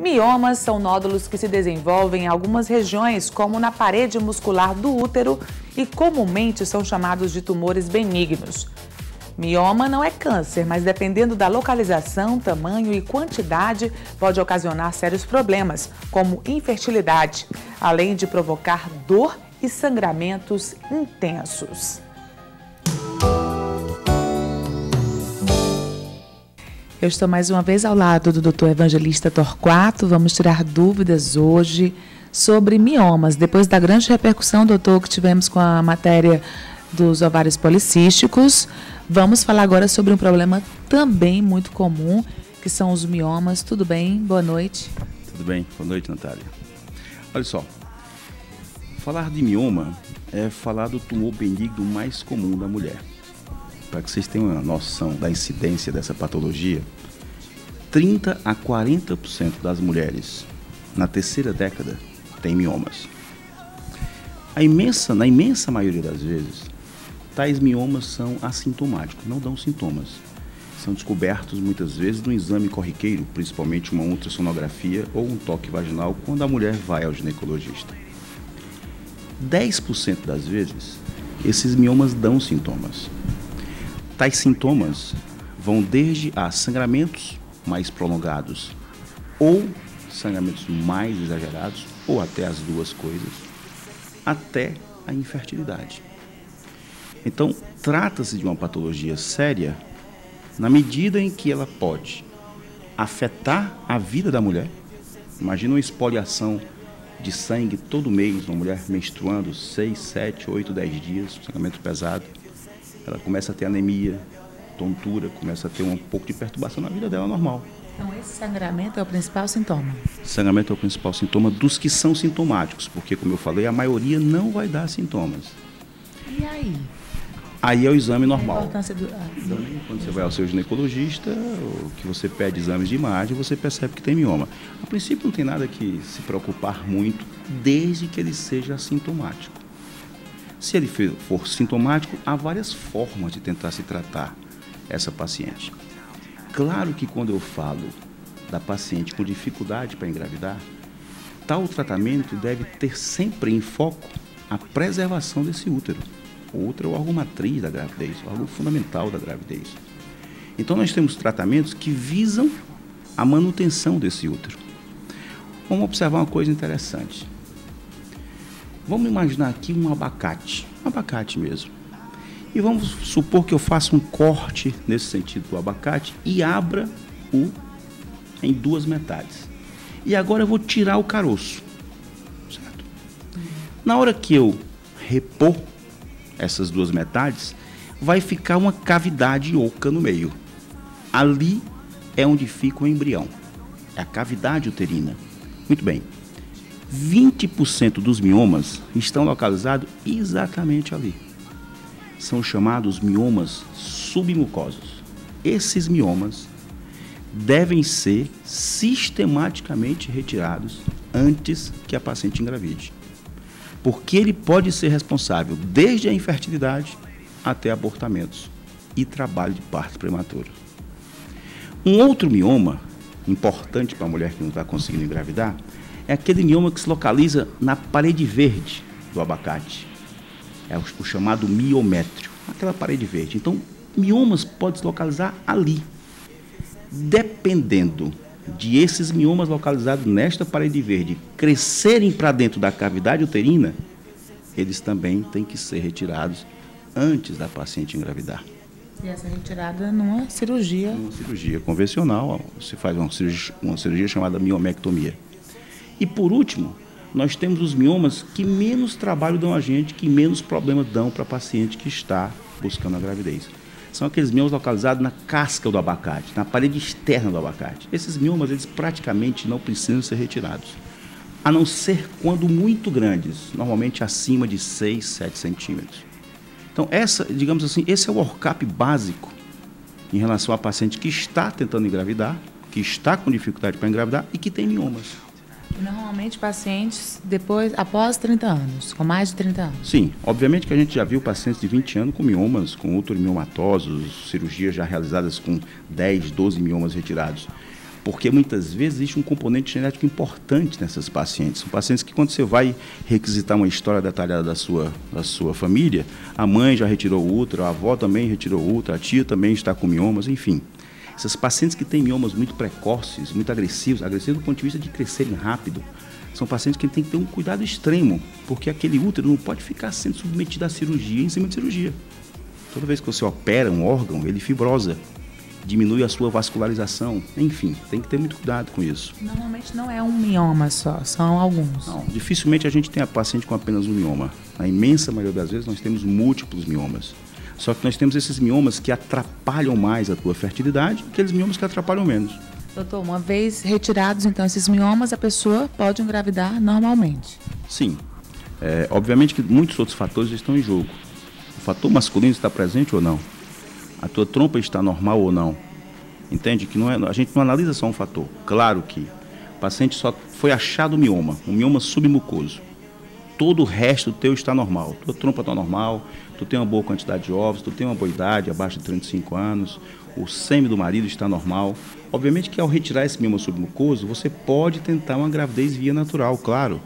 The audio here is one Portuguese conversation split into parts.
Miomas são nódulos que se desenvolvem em algumas regiões, como na parede muscular do útero, e comumente são chamados de tumores benignos. Mioma não é câncer, mas dependendo da localização, tamanho e quantidade, pode ocasionar sérios problemas, como infertilidade, além de provocar dor e sangramentos intensos. Eu estou mais uma vez ao lado do Dr. Evangelista Torquato. Vamos tirar dúvidas hoje sobre miomas. Depois da grande repercussão, doutor, que tivemos com a matéria dos ovários policísticos, vamos falar agora sobre um problema também muito comum, que são os miomas. Tudo bem? Boa noite. Tudo bem. Boa noite, Natália. Olha só, falar de mioma é falar do tumor benigno mais comum da mulher. Para que vocês tenham uma noção da incidência dessa patologia, 30% a 40% das mulheres na terceira década têm miomas. Na imensa maioria das vezes, tais miomas são assintomáticos, não dão sintomas. São descobertos muitas vezes no exame corriqueiro, principalmente uma ultrassonografia ou um toque vaginal, quando a mulher vai ao ginecologista. 10% das vezes, esses miomas dão sintomas. Tais sintomas vão desde a sangramentos mais prolongados ou sangramentos mais exagerados, ou até as duas coisas, até a infertilidade. Então, trata-se de uma patologia séria na medida em que ela pode afetar a vida da mulher. Imagina uma espoliação de sangue todo mês, uma mulher menstruando 6, 7, 8, 10 dias, sangramento pesado. Ela começa a ter anemia, tontura, começa a ter um pouco de perturbação na vida dela normal. Então esse sangramento é o principal sintoma? Sangramento é o principal sintoma dos que são sintomáticos, porque, como eu falei, a maioria não vai dar sintomas. E aí? Aí é o exame normal. A importância do... Quando você vai ao seu ginecologista, ou que você pede exames de imagem, você percebe que tem mioma. A princípio não tem nada que se preocupar muito, desde que ele seja assintomático. Se ele for sintomático, há várias formas de tentar se tratar essa paciente. Claro que quando eu falo da paciente com dificuldade para engravidar, tal tratamento deve ter sempre em foco a preservação desse útero. O útero é o órgão matriz da gravidez, o órgão fundamental da gravidez. Então nós temos tratamentos que visam a manutenção desse útero. Vamos observar uma coisa interessante. Vamos imaginar aqui um abacate mesmo. E vamos supor que eu faça um corte nesse sentido do abacate e abra-o em duas metades. E agora eu vou tirar o caroço, certo? Na hora que eu repor essas duas metades, vai ficar uma cavidade oca no meio. Ali é onde fica o embrião, é a cavidade uterina. Muito bem. 20% dos miomas estão localizados exatamente ali. São chamados miomas submucosos. Esses miomas devem ser sistematicamente retirados antes que a paciente engravide, porque ele pode ser responsável desde a infertilidade até abortamentos e trabalho de parto prematuro. Um outro mioma importante para a mulher que não está conseguindo engravidar é aquele mioma que se localiza na parede verde do abacate. É o chamado miométrio, aquela parede verde. Então, miomas podem se localizar ali. Dependendo de esses miomas localizados nesta parede verde crescerem para dentro da cavidade uterina, eles também têm que ser retirados antes da paciente engravidar. E essa retirada numa cirurgia? Uma cirurgia convencional, se faz uma cirurgia chamada miomectomia. E por último, nós temos os miomas que menos trabalho dão a gente, que menos problema dão para a paciente que está buscando a gravidez. São aqueles miomas localizados na casca do abacate, na parede externa do abacate. Esses miomas, eles praticamente não precisam ser retirados, a não ser quando muito grandes, normalmente acima de 6, 7 centímetros. Então, digamos assim, esse é o workup básico em relação à paciente que está tentando engravidar, que está com dificuldade para engravidar e que tem miomas. Normalmente pacientes após 30 anos, com mais de 30 anos. Sim, obviamente que a gente já viu pacientes de 20 anos com miomas, com uteromiomatosos, cirurgias já realizadas com 10, 12 miomas retirados. Porque muitas vezes existe um componente genético importante nessas pacientes. São pacientes que, quando você vai requisitar uma história detalhada da sua família, a mãe já retirou o útero, a avó também retirou o útero, a tia também está com miomas, enfim. Essas pacientes que têm miomas muito precoces, muito agressivos do ponto de vista de crescerem rápido, são pacientes que têm que ter um cuidado extremo, porque aquele útero não pode ficar sendo submetido à cirurgia em cima de cirurgia. Toda vez que você opera um órgão, ele fibrosa, diminui a sua vascularização, enfim, tem que ter muito cuidado com isso. Normalmente não é um mioma só, são alguns. Não, dificilmente a gente tem a paciente com apenas um mioma. Na imensa maioria das vezes nós temos múltiplos miomas. Só que nós temos esses miomas que atrapalham mais a tua fertilidade e aqueles miomas que atrapalham menos. Doutor, uma vez retirados então esses miomas, a pessoa pode engravidar normalmente? Sim. Obviamente que muitos outros fatores estão em jogo. O fator masculino está presente ou não? A tua trompa está normal ou não? Entende? Que a gente não analisa só um fator. Claro que o paciente só foi achado um mioma submucoso. Todo o resto teu está normal. Tua trompa está normal, tu tem uma boa quantidade de ovos, tu tem uma boa idade, abaixo de 35 anos, o sêmen do marido está normal. Obviamente que ao retirar esse mioma submucoso, você pode tentar uma gravidez via natural, claro.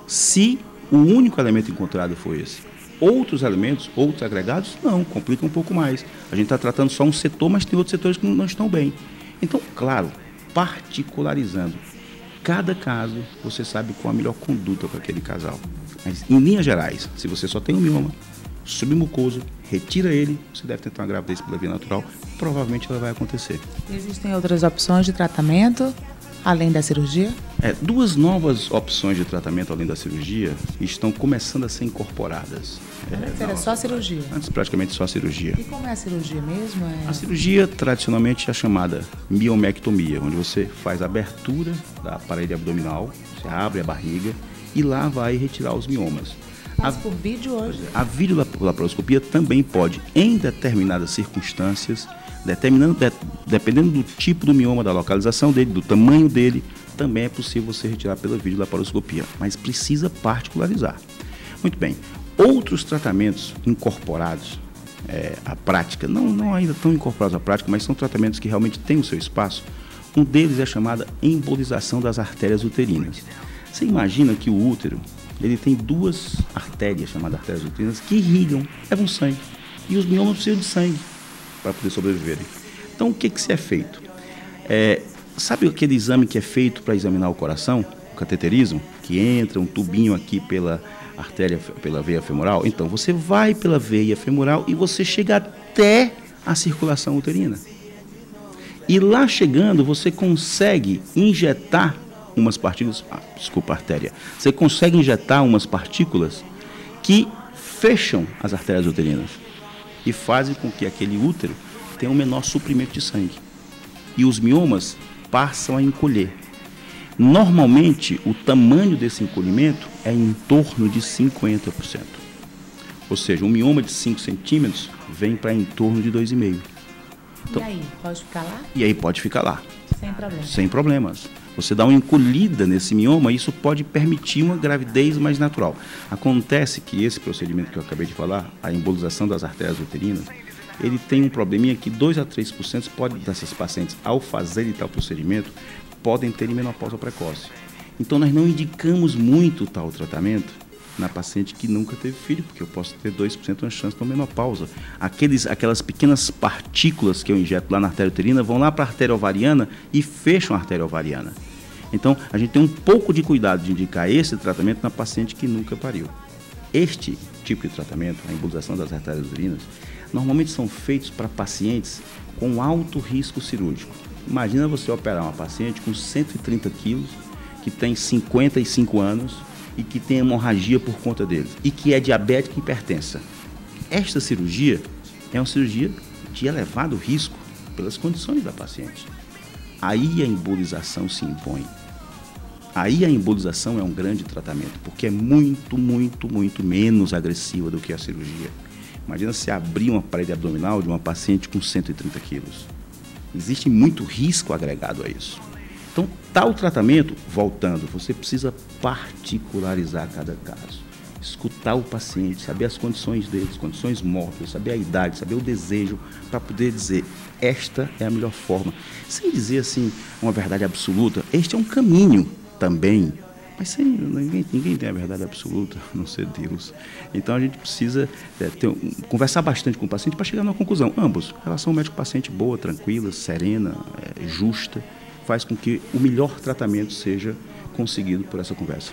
Se o único elemento encontrado foi esse. Outros elementos, outros agregados, não, complica um pouco mais. A gente está tratando só um setor, mas tem outros setores que não estão bem. Então, claro, particularizando cada caso, você sabe qual a melhor conduta para aquele casal. Mas, em linhas gerais, se você só tem um mioma submucoso, retira ele, você deve tentar uma gravidez pela via natural, provavelmente ela vai acontecer. Existem outras opções de tratamento, além da cirurgia? Duas novas opções de tratamento além da cirurgia estão começando a ser incorporadas. Antes era só cirurgia? Antes praticamente só a cirurgia. E como é a cirurgia mesmo? A cirurgia tradicionalmente é chamada miomectomia, onde você faz a abertura da parede abdominal, você abre a barriga e lá vai retirar os miomas. Faz por vídeo hoje? A videolaparoscopia também pode, em determinadas circunstâncias, dependendo do tipo do mioma, da localização dele, do tamanho dele, também é possível você retirar pela videolaparoscopia, mas precisa particularizar. Muito bem, outros tratamentos incorporados à prática, não ainda tão incorporados à prática, mas são tratamentos que realmente têm o seu espaço. Um deles é a chamada embolização das artérias uterinas. Você imagina que o útero, ele tem duas artérias, chamadas artérias uterinas, que irrigam, levam sangue, e os miomas precisam de sangue para poder sobreviverem. Então, o que se é feito? Sabe aquele exame que é feito para examinar o coração, o cateterismo, que entra um tubinho aqui pela artéria, pela veia femoral? Então, você vai pela veia femoral e você chega até a circulação uterina. E lá chegando, você consegue injetar umas partículas, artéria. Você consegue injetar umas partículas que fecham as artérias uterinas e fazem com que aquele útero tenha um menor suprimento de sangue. E os miomas passam a encolher. Normalmente, o tamanho desse encolhimento é em torno de 50%. Ou seja, um mioma de 5 centímetros vem para em torno de 2,5. Então, e aí, pode ficar lá? E aí pode ficar lá. Sem problemas. Sem problemas. Você dá uma encolhida nesse mioma, isso pode permitir uma gravidez mais natural. Acontece que esse procedimento que eu acabei de falar, a embolização das artérias uterinas, ele tem um probleminha que 2 a 3% dessas pacientes, ao fazerem tal procedimento, podem ter menopausa precoce. Então, nós não indicamos muito tal tratamento na paciente que nunca teve filho, porque eu posso ter 2% de chance de uma menopausa. Aquelas pequenas partículas que eu injeto lá na artéria uterina vão lá para a artéria ovariana e fecham a artéria ovariana. Então, a gente tem um pouco de cuidado de indicar esse tratamento na paciente que nunca pariu. Este tipo de tratamento, a embolização das artérias uterinas, normalmente são feitos para pacientes com alto risco cirúrgico. Imagina você operar uma paciente com 130 quilos, que tem 55 anos e que tem hemorragia por conta deles, e que é diabética e hipertensa. Esta cirurgia é uma cirurgia de elevado risco pelas condições da paciente. Aí a embolização se impõe. Aí a embolização é um grande tratamento, porque é muito, muito, muito menos agressiva do que a cirurgia. Imagina se abrir uma parede abdominal de uma paciente com 130 quilos. Existe muito risco agregado a isso. Então, tal tratamento, voltando, você precisa particularizar cada caso. escutar o paciente, saber as condições dele, as condições móveis, saber a idade, saber o desejo, para poder dizer, esta é a melhor forma. Sem dizer assim, uma verdade absoluta, este é um caminho também, mas ninguém tem a verdade absoluta, a não ser Deus. Então a gente precisa conversar bastante com o paciente para chegar numa conclusão. Ambos, relação médico-paciente boa, tranquila, serena, justa, faz com que o melhor tratamento seja conseguido por essa conversa.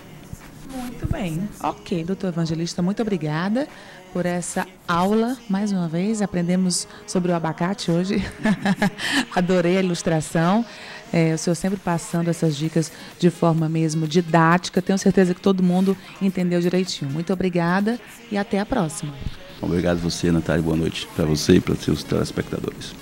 Muito bem. Ok, doutor Evangelista, muito obrigada por essa aula. Mais uma vez, aprendemos sobre o abacate hoje. Adorei a ilustração. O senhor sempre passando essas dicas de forma mesmo didática. Tenho certeza que todo mundo entendeu direitinho. Muito obrigada e até a próxima. Obrigado a você, Natália. Boa noite para você e para os seus telespectadores.